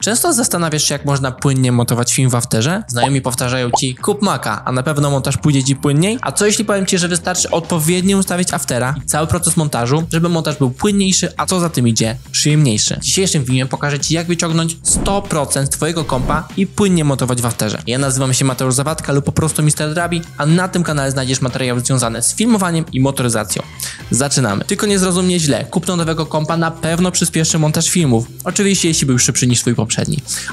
Często zastanawiasz się, jak można płynnie montować film w Afterze? Znajomi powtarzają ci, kup Maca, a na pewno montaż pójdzie ci płynniej? A co jeśli powiem ci, że wystarczy odpowiednio ustawić Aftera i cały proces montażu, żeby montaż był płynniejszy, a co za tym idzie, przyjemniejszy. W dzisiejszym filmie pokażę ci, jak wyciągnąć 100% twojego kompa i płynnie montować w Afterze. Ja nazywam się Mateusz Zawadka lub po prostu Mr. Drabi, a na tym kanale znajdziesz materiały związane z filmowaniem i motoryzacją. Zaczynamy. Tylko nie zrozum mnie źle, kupno nowego kompa na pewno przyspieszy montaż filmów. Oczywiście jeśli był szybszy niż twój poprzedni.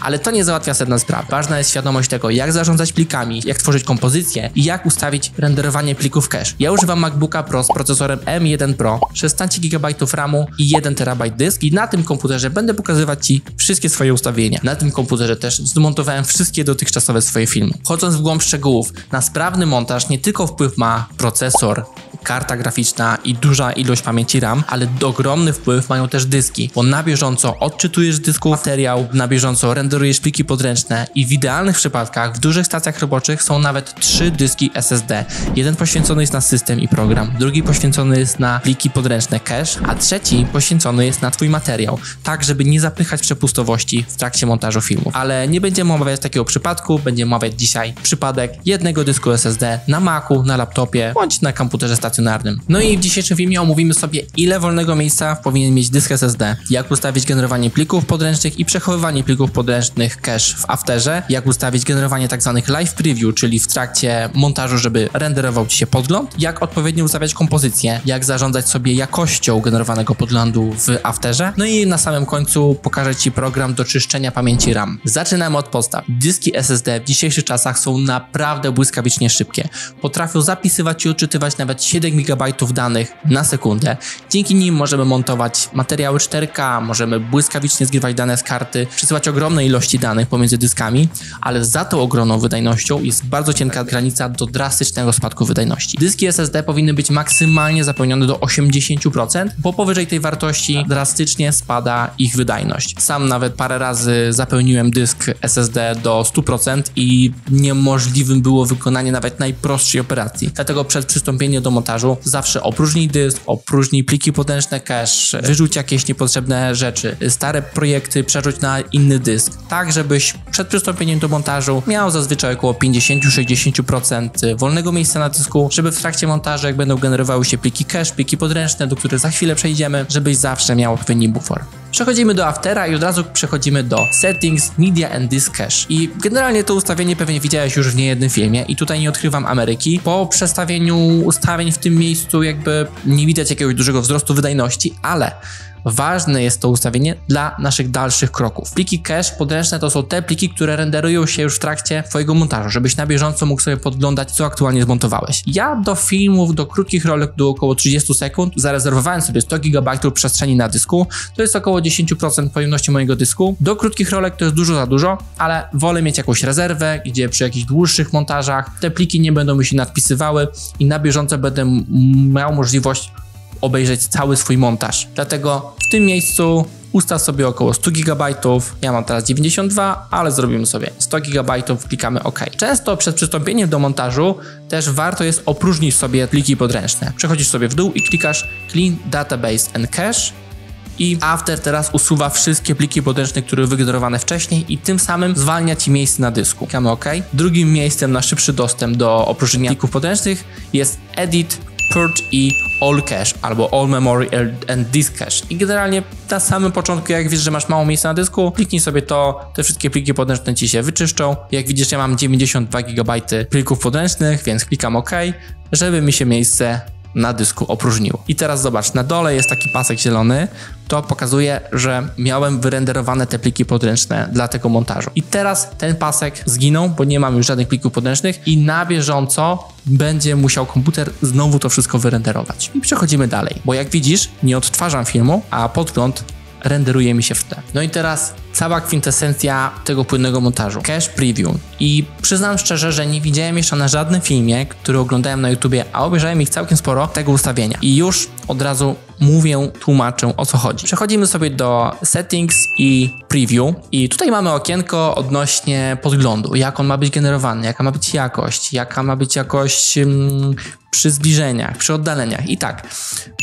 Ale to nie załatwia sedna sprawy. Ważna jest świadomość tego, jak zarządzać plikami, jak tworzyć kompozycję i jak ustawić renderowanie plików cache. Ja używam MacBooka Pro z procesorem M1 Pro, 16 GB RAMu i 1 TB dysk i na tym komputerze będę pokazywać ci wszystkie swoje ustawienia. Na tym komputerze też zmontowałem wszystkie dotychczasowe swoje filmy. Wchodząc w głąb szczegółów, na sprawny montaż nie tylko wpływ ma procesor, karta graficzna i duża ilość pamięci RAM, ale ogromny wpływ mają też dyski, bo na bieżąco odczytujesz z dysku materiał, na bieżąco renderujesz pliki podręczne i w idealnych przypadkach w dużych stacjach roboczych są nawet 3 dyski SSD. Jeden poświęcony jest na system i program, drugi poświęcony jest na pliki podręczne cache, a trzeci poświęcony jest na twój materiał, tak żeby nie zapychać przepustowości w trakcie montażu filmu. Ale nie będziemy omawiać takiego przypadku, będziemy omawiać dzisiaj przypadek jednego dysku SSD na Macu, na laptopie bądź na komputerze stacjonarnym. No i w dzisiejszym filmie omówimy sobie, ile wolnego miejsca powinien mieć dysk SSD, jak ustawić generowanie plików podręcznych i przechowywanie plików podręcznych cache w Afterze, jak ustawić generowanie tzw. live preview, czyli w trakcie montażu, żeby renderował ci się podgląd, jak odpowiednio ustawiać kompozycję, jak zarządzać sobie jakością generowanego podglądu w Afterze, no i na samym końcu pokażę ci program do czyszczenia pamięci RAM. Zaczynamy od podstaw. Dyski SSD w dzisiejszych czasach są naprawdę błyskawicznie szybkie. Potrafią zapisywać i odczytywać nawet 7 GB danych na sekundę. Dzięki nim możemy montować materiały 4K, możemy błyskawicznie zgrywać dane z karty, przesyłać ogromne ilości danych pomiędzy dyskami, ale za tą ogromną wydajnością jest bardzo cienka granica do drastycznego spadku wydajności. Dyski SSD powinny być maksymalnie zapełnione do 80%, bo powyżej tej wartości drastycznie spada ich wydajność. Sam nawet parę razy zapełniłem dysk SSD do 100% i niemożliwym było wykonanie nawet najprostszej operacji. Dlatego przed przystąpieniem do montażu zawsze opróżnij dysk, opróżnij pliki podręczne cache, wyrzuć jakieś niepotrzebne rzeczy, stare projekty przerzuć na inny dysk, tak żebyś przed przystąpieniem do montażu miał zazwyczaj około 50-60% wolnego miejsca na dysku, żeby w trakcie montażu, jak będą generowały się pliki cache, pliki podręczne, do których za chwilę przejdziemy, żebyś zawsze miał odpowiedni bufor. Przechodzimy do Aftera i od razu przechodzimy do Settings, Media and Disk Cache. I generalnie to ustawienie pewnie widziałeś już w niejednym filmie i tutaj nie odkrywam Ameryki. Po przestawieniu ustawień w tym miejscu jakby nie widać jakiegoś dużego wzrostu wydajności, ale ważne jest to ustawienie dla naszych dalszych kroków. Pliki cache podręczne to są te pliki, które renderują się już w trakcie twojego montażu, żebyś na bieżąco mógł sobie podglądać, co aktualnie zmontowałeś. Ja do filmów, do krótkich rolek do około 30 sekund zarezerwowałem sobie 100 GB przestrzeni na dysku. To jest około 10% pojemności mojego dysku. Do krótkich rolek to jest dużo za dużo, ale wolę mieć jakąś rezerwę, gdzie przy jakichś dłuższych montażach te pliki nie będą mi się nadpisywały i na bieżąco będę miał możliwość obejrzeć cały swój montaż. Dlatego w tym miejscu ustaw sobie około 100 GB, ja mam teraz 92, ale zrobimy sobie 100 GB, klikamy OK. Często przed przystąpieniem do montażu też warto jest opróżnić sobie pliki podręczne. Przechodzisz sobie w dół i klikasz Clean Database and Cache i After teraz usuwa wszystkie pliki podręczne, które były wygenerowane wcześniej i tym samym zwalnia ci miejsce na dysku. Klikamy OK. Drugim miejscem na szybszy dostęp do opróżnienia plików podręcznych jest Edit, Purge i All Cache albo All Memory and Disk Cache. I generalnie na samym początku, jak wiesz, że masz mało miejsca na dysku, kliknij sobie to, te wszystkie pliki podręczne ci się wyczyszczą. Jak widzisz, ja mam 92 GB plików podręcznych, więc klikam OK, żeby mi się miejsce na dysku opróżniło. I teraz zobacz, na dole jest taki pasek zielony, to pokazuje, że miałem wyrenderowane te pliki podręczne dla tego montażu. I teraz ten pasek zginął, bo nie mam już żadnych plików podręcznych i na bieżąco będzie musiał komputer znowu to wszystko wyrenderować. I przechodzimy dalej, bo jak widzisz, nie odtwarzam filmu, a podgląd renderuje mi się w tle. No i teraz cała kwintesencja tego płynnego montażu. Cache Preview. I przyznam szczerze, że nie widziałem jeszcze na żadnym filmie, który oglądałem na YouTubie, a obejrzałem ich całkiem sporo, tego ustawienia. I już od razu mówię, tłumaczę, o co chodzi. Przechodzimy sobie do Settings i Preview i tutaj mamy okienko odnośnie podglądu, jak on ma być generowany, jaka ma być jakość, jaka ma być jakość przy zbliżeniach, przy oddaleniach. I tak,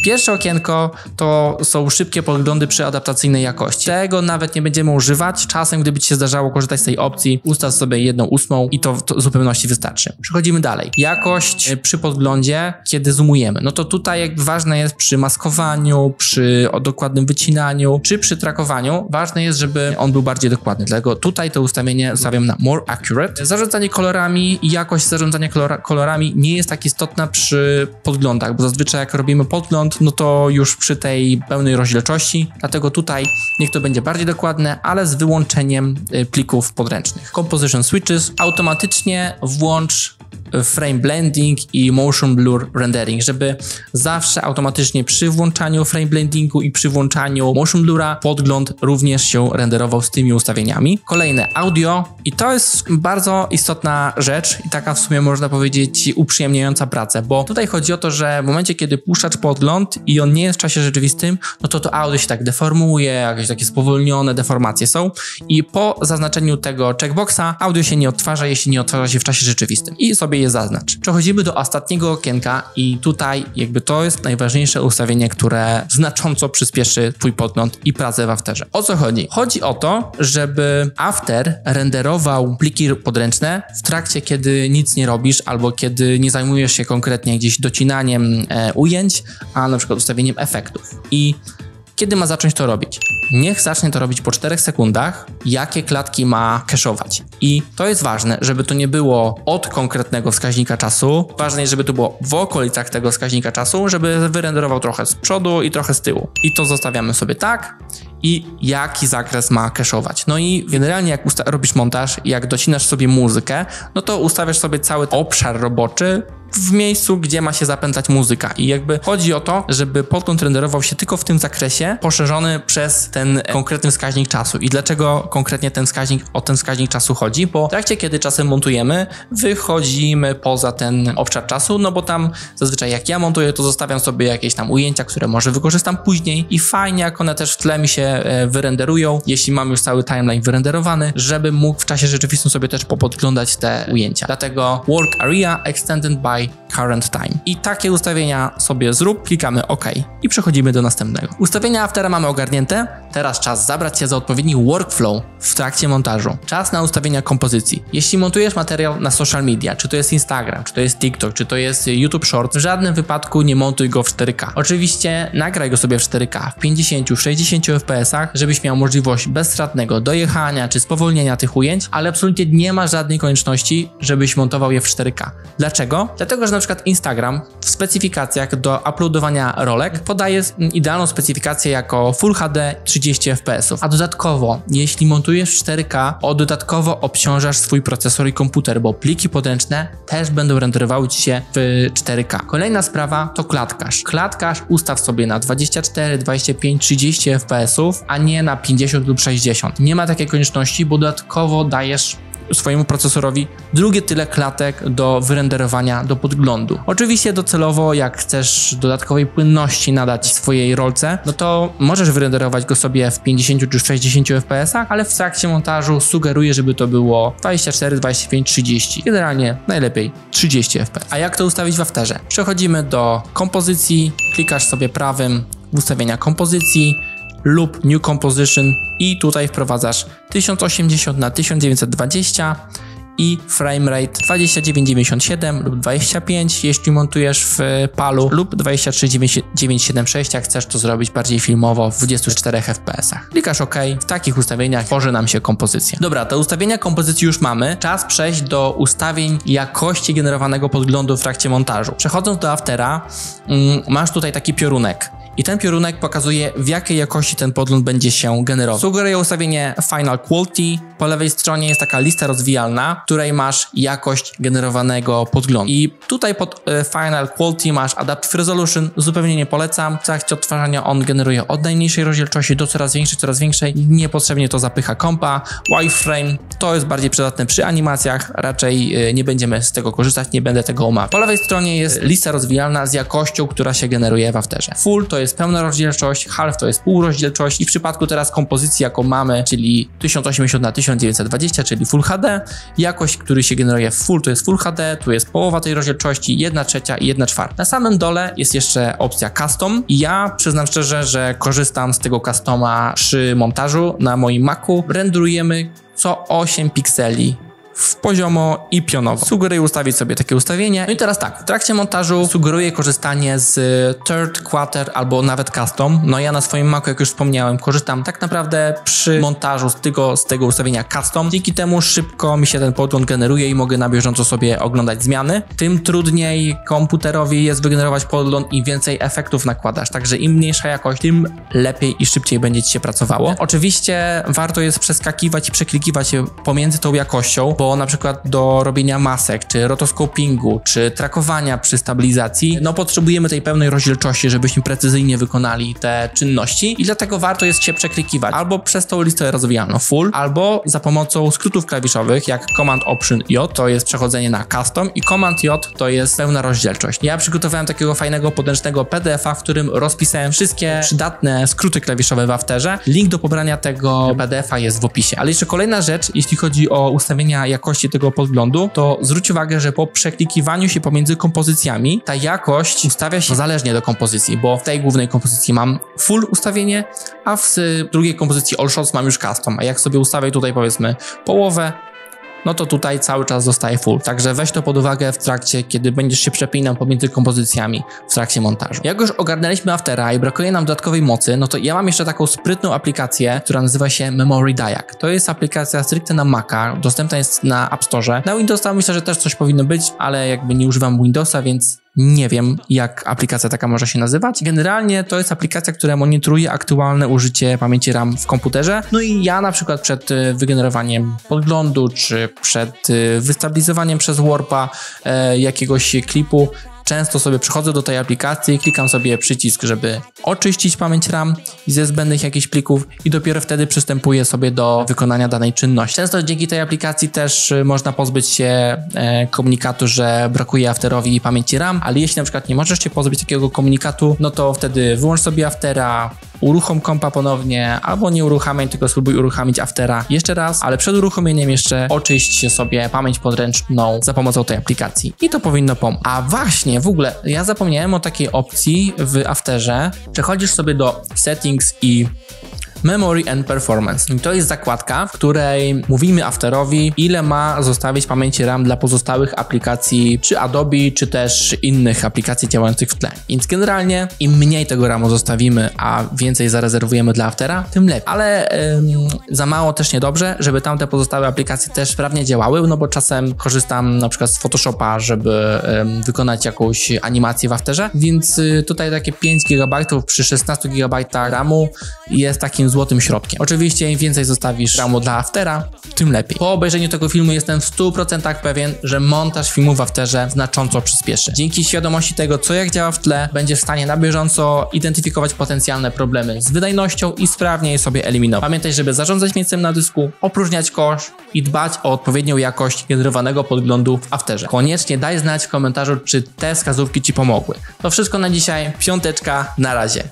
pierwsze okienko to są szybkie podglądy przy adaptacyjnej jakości. Tego nawet nie będziemy używać. Czasem, gdyby Ci się zdarzało korzystać z tej opcji, ustaw sobie 1/8 i to w zupełności wystarczy. Przechodzimy dalej. Jakość przy podglądzie, kiedy zoomujemy. No to tutaj jakby ważne jest przy maskowaniu, przy dokładnym wycinaniu, czy przy trakowaniu. Ważne jest, żeby on był bardziej dokładny. Dlatego tutaj to ustawienie ustawiam na More Accurate. Zarządzanie kolorami i jakość zarządzania kolorami nie jest tak istotna przy podglądach, bo zazwyczaj jak robimy podgląd, no to już przy tej pełnej rozdzielczości, dlatego tutaj niech to będzie bardziej dokładne, ale z wyłączeniem plików podręcznych. Composition Switches, automatycznie włącz frame blending i motion blur rendering, żeby zawsze automatycznie przy włączaniu frame blendingu i przy włączaniu motion blura podgląd również się renderował z tymi ustawieniami. Kolejne audio i to jest bardzo istotna rzecz i taka w sumie można powiedzieć uprzyjemniająca pracę, bo tutaj chodzi o to, że w momencie kiedy puszczasz podgląd i on nie jest w czasie rzeczywistym, no to audio się tak deformuje, jakieś takie spowolnione deformacje są i po zaznaczeniu tego checkboxa audio się nie odtwarza, jeśli nie odtwarza się w czasie rzeczywistym i sobie je zaznacz. Przechodzimy do ostatniego okienka i tutaj jakby to jest najważniejsze ustawienie, które znacząco przyspieszy Twój podgląd i pracę w Afterze. O co chodzi? Chodzi o to, żeby After renderował pliki podręczne w trakcie, kiedy nic nie robisz albo kiedy nie zajmujesz się konkretnie gdzieś docinaniem ujęć, a na przykład ustawieniem efektów. I kiedy ma zacząć to robić? Niech zacznie to robić po 4 sekundach, jakie klatki ma cache'ować. I to jest ważne, żeby to nie było od konkretnego wskaźnika czasu. Ważne jest, żeby to było w okolicach tego wskaźnika czasu, żeby wyrenderował trochę z przodu i trochę z tyłu. I to zostawiamy sobie tak. I jaki zakres ma cache'ować. No i generalnie jak robisz montaż, jak docinasz sobie muzykę, no to ustawiasz sobie cały obszar roboczy w miejscu, gdzie ma się zapętlać muzyka. I jakby chodzi o to, żeby podgląd renderował się tylko w tym zakresie, poszerzony przez ten konkretny wskaźnik czasu. I dlaczego konkretnie o ten wskaźnik czasu chodzi? Bo w trakcie, kiedy czasem montujemy, wychodzimy poza ten obszar czasu, no bo tam zazwyczaj jak ja montuję, to zostawiam sobie jakieś tam ujęcia, które może wykorzystam później i fajnie, jak one też w tle mi się wyrenderują, jeśli mam już cały timeline wyrenderowany, żeby mógł w czasie rzeczywistym sobie też popodglądać te ujęcia. Dlatego Work Area Extended by Current Time. I takie ustawienia sobie zrób, klikamy OK i przechodzimy do następnego. Ustawienia Aftera mamy ogarnięte, teraz czas zabrać się za odpowiedni workflow w trakcie montażu. Czas na ustawienia kompozycji. Jeśli montujesz materiał na social media, czy to jest Instagram, czy to jest TikTok, czy to jest YouTube Shorts, w żadnym wypadku nie montuj go w 4K. Oczywiście nagraj go sobie w 4K, w 50, 60 fps, żebyś miał możliwość bezstratnego dojechania czy spowolnienia tych ujęć, ale absolutnie nie ma żadnej konieczności, żebyś montował je w 4K. Dlaczego? Dlatego, że na przykład Instagram w specyfikacjach do uploadowania rolek podaje idealną specyfikację jako Full HD 30 fps, a dodatkowo, jeśli montujesz w 4K, dodatkowo obciążasz swój procesor i komputer, bo pliki podręczne też będą renderowały Ci się w 4K. Kolejna sprawa to klatkarz. Klatkarz ustaw sobie na 24, 25, 30 fps, a nie na 50 lub 60. Nie ma takiej konieczności, bo dodatkowo dajesz swojemu procesorowi drugie tyle klatek do wyrenderowania do podglądu. Oczywiście docelowo, jak chcesz dodatkowej płynności nadać swojej rolce, no to możesz wyrenderować go sobie w 50 czy 60 fps, ale w trakcie montażu sugeruję, żeby to było 24, 25, 30. Generalnie najlepiej 30 fps. A jak to ustawić w Afterze? Przechodzimy do kompozycji, klikasz sobie prawym w ustawienia kompozycji lub New Composition i tutaj wprowadzasz 1080 na 1920 i framerate 2997 lub 25, jeśli montujesz w PAL-u, lub 23976, jak chcesz to zrobić bardziej filmowo w 24 fps. Klikasz OK, w takich ustawieniach tworzy nam się kompozycja. Dobra, te ustawienia kompozycji już mamy, czas przejść do ustawień jakości generowanego podglądu w trakcie montażu. Przechodząc do Aftera, masz tutaj taki piorunek i ten piorunek pokazuje, w jakiej jakości ten podgląd będzie się generował. Sugeruję ustawienie Final Quality. Po lewej stronie jest taka lista rozwijalna, w której masz jakość generowanego podglądu. I tutaj pod Final Quality masz Adaptive Resolution, zupełnie nie polecam. W trakcie odtwarzania on generuje od najmniejszej rozdzielczości do coraz większej. Niepotrzebnie to zapycha kompa. Wireframe to jest bardziej przydatne przy animacjach, raczej nie będziemy z tego korzystać, nie będę tego omawiał. Po lewej stronie jest lista rozwijalna z jakością, która się generuje w Afterze. Full to jest pełna rozdzielczość, Half to jest półrozdzielczość i w przypadku teraz kompozycji, jaką mamy, czyli 1080 na 1920, czyli Full HD, jakość, który się generuje w Full to jest Full HD, tu jest połowa tej rozdzielczości, 1/3 i 1/4. Na samym dole jest jeszcze opcja Custom i ja przyznam szczerze, że korzystam z tego customa przy montażu na moim Macu. Renderujemy co 8 pikseli w poziomo i pionowo. Sugeruję ustawić sobie takie ustawienie. No i teraz tak, w trakcie montażu sugeruję korzystanie z Third Quarter albo nawet Custom. No ja na swoim Macu, jak już wspomniałem, korzystam tak naprawdę przy montażu z tego ustawienia Custom. Dzięki temu szybko mi się ten podgląd generuje i mogę na bieżąco sobie oglądać zmiany. Tym trudniej komputerowi jest wygenerować podgląd i więcej efektów nakładasz. Także im mniejsza jakość, tym lepiej i szybciej będzie ci się pracowało. Oczywiście warto jest przeskakiwać i przeklikiwać się pomiędzy tą jakością, bo na przykład do robienia masek, czy rotoscopingu, czy trakowania przy stabilizacji, no potrzebujemy tej pełnej rozdzielczości, żebyśmy precyzyjnie wykonali te czynności i dlatego warto jest się przeklikiwać albo przez tą listę rozwijalną Full, albo za pomocą skrótów klawiszowych jak Command Option J, to jest przechodzenie na Custom i Command J to jest pełna rozdzielczość. Ja przygotowałem takiego fajnego, podręcznego PDF-a, w którym rozpisałem wszystkie przydatne skróty klawiszowe w Afterze. Link do pobrania tego PDF-a jest w opisie. Ale jeszcze kolejna rzecz, jeśli chodzi o ustawienia jakości tego podglądu, to zwróć uwagę, że po przeklikiwaniu się pomiędzy kompozycjami ta jakość ustawia się zależnie do kompozycji, bo w tej głównej kompozycji mam full ustawienie, a w drugiej kompozycji All Shots mam już custom, a jak sobie ustawię tutaj powiedzmy połowę, no to tutaj cały czas zostaje full. Także weź to pod uwagę w trakcie, kiedy będziesz się przepinał pomiędzy kompozycjami w trakcie montażu. Jak już ogarnęliśmy Aftera i brakuje nam dodatkowej mocy, no to ja mam jeszcze taką sprytną aplikację, która nazywa się Memory Diag. To jest aplikacja stricte na Maca, dostępna jest na App Store. Na Windowsa myślę, że też coś powinno być, ale jakby nie używam Windowsa, więc nie wiem, jak aplikacja taka może się nazywać. Generalnie to jest aplikacja, która monitoruje aktualne użycie pamięci RAM w komputerze. No i ja na przykład przed wygenerowaniem podglądu, czy przed wystabilizowaniem przez Warpa jakiegoś klipu, często sobie przychodzę do tej aplikacji, klikam sobie przycisk, żeby oczyścić pamięć RAM ze zbędnych jakichś plików i dopiero wtedy przystępuję sobie do wykonania danej czynności. Często dzięki tej aplikacji też można pozbyć się komunikatu, że brakuje Afterowi pamięci RAM, ale jeśli na przykład nie możesz się pozbyć takiego komunikatu, no to wtedy wyłącz sobie Aftera, uruchom kompa ponownie, albo nie uruchamiaj, tylko spróbuj uruchomić Aftera jeszcze raz, ale przed uruchomieniem jeszcze oczyść sobie pamięć podręczną za pomocą tej aplikacji i to powinno pomóc. A właśnie, w ogóle, ja zapomniałem o takiej opcji w Afterze. Przechodzisz sobie do Settings i Memory and Performance. I to jest zakładka, w której mówimy Afterowi, ile ma zostawić pamięci RAM dla pozostałych aplikacji, czy Adobe, czy też innych aplikacji działających w tle. Więc generalnie im mniej tego RAMu zostawimy, a więcej zarezerwujemy dla Aftera, tym lepiej. Ale za mało też niedobrze, żeby tamte pozostałe aplikacje też sprawnie działały, no bo czasem korzystam na przykład z Photoshopa, żeby wykonać jakąś animację w Afterze, więc tutaj takie 5 GB przy 16 GB RAMu jest takim złotym środkiem. Oczywiście im więcej zostawisz RAMu dla Aftera, tym lepiej. Po obejrzeniu tego filmu jestem w 100% pewien, że montaż filmu w Afterze znacząco przyspieszy. Dzięki świadomości tego, co jak działa w tle, będziesz w stanie na bieżąco identyfikować potencjalne problemy z wydajnością i sprawnie je sobie eliminować. Pamiętaj, żeby zarządzać miejscem na dysku, opróżniać kosz i dbać o odpowiednią jakość generowanego podglądu w Afterze. Koniecznie daj znać w komentarzu, czy te wskazówki Ci pomogły. To wszystko na dzisiaj. Piąteczka, na razie.